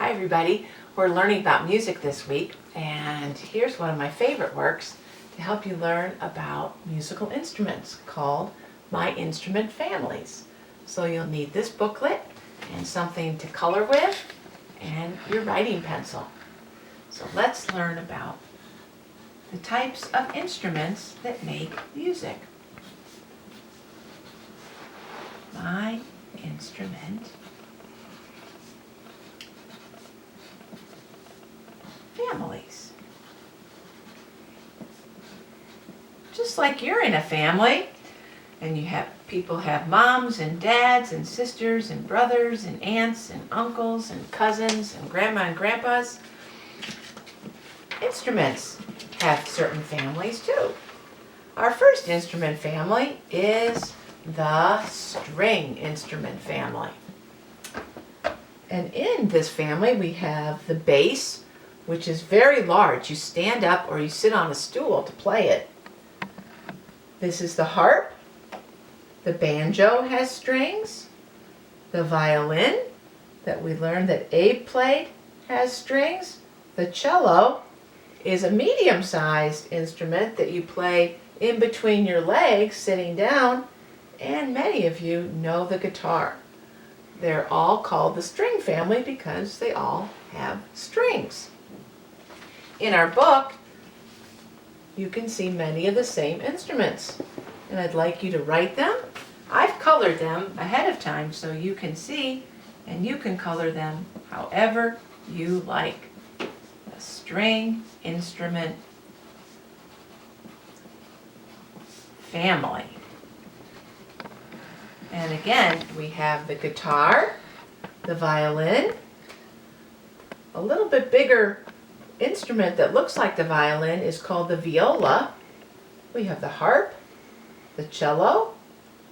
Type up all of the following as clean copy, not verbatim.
Hi everybody, we're learning about music this week, and here's one of my favorite works to help you learn about musical instruments called My Instrument Families. So you'll need this booklet and something to color with and your writing pencil. So let's learn about the types of instruments that make music. My instrument families. Just like you're in a family and people have moms and dads and sisters and brothers and aunts and uncles and cousins and grandma and grandpas, instruments have certain families too. Our first instrument family is the string instrument family. And in this family we have the bass, which is very large. You stand up or you sit on a stool to play it. This is the harp. The banjo has strings. The violin that we learned that Abe played has strings. The cello is a medium-sized instrument that you play in between your legs sitting down, and many of you know the guitar. They're all called the string family because they all have strings. In our book, you can see many of the same instruments, and I'd like you to write them. I've colored them ahead of time so you can see, and you can color them however you like. A string instrument family. And again, we have the guitar, the violin, a little bit bigger instrument that looks like the violin is called the viola. We have the harp, the cello,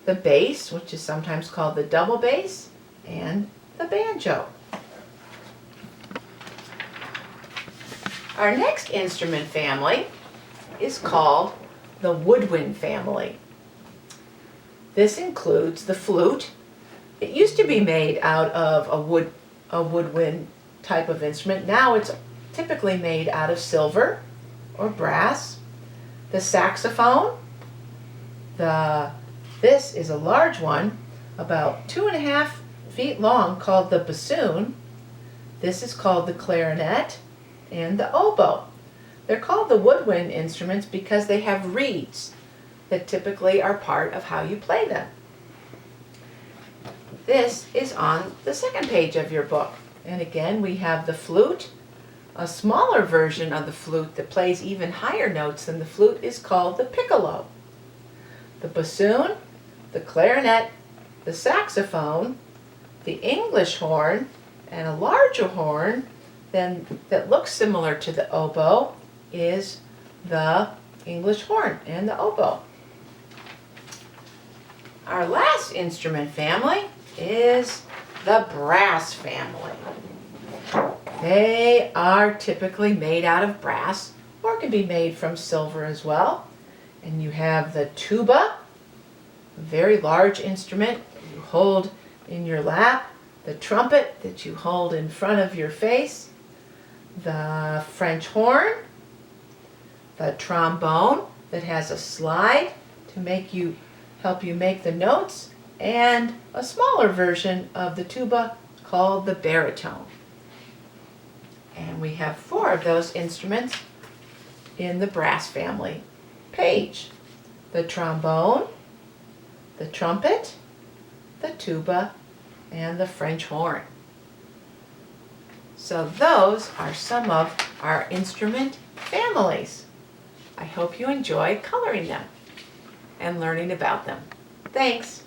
the bass, which is sometimes called the double bass, and the banjo. Our next instrument family is called the woodwind family. This includes the flute. It used to be made out of a woodwind type of instrument. Now it's typically made out of silver or brass. The saxophone, this is a large one, about 2.5 feet long, called the bassoon. This is called the clarinet and the oboe. They're called the woodwind instruments because they have reeds that typically are part of how you play them. This is on the second page of your book. And again, we have the flute. A smaller version of the flute that plays even higher notes than the flute is called the piccolo. The bassoon, the clarinet, the saxophone, the English horn, and a larger horn that looks similar to the oboe is the English horn and the oboe. Our last instrument family is the brass family. They are typically made out of brass or can be made from silver as well. And you have the tuba, a very large instrument you hold in your lap, the trumpet that you hold in front of your face, the French horn, the trombone that has a slide to help you make the notes, and a smaller version of the tuba called the baritone. And we have 4 of those instruments in the brass family page: the trombone, the trumpet, the tuba, and the French horn. So those are some of our instrument families. I hope you enjoy coloring them and learning about them. Thanks.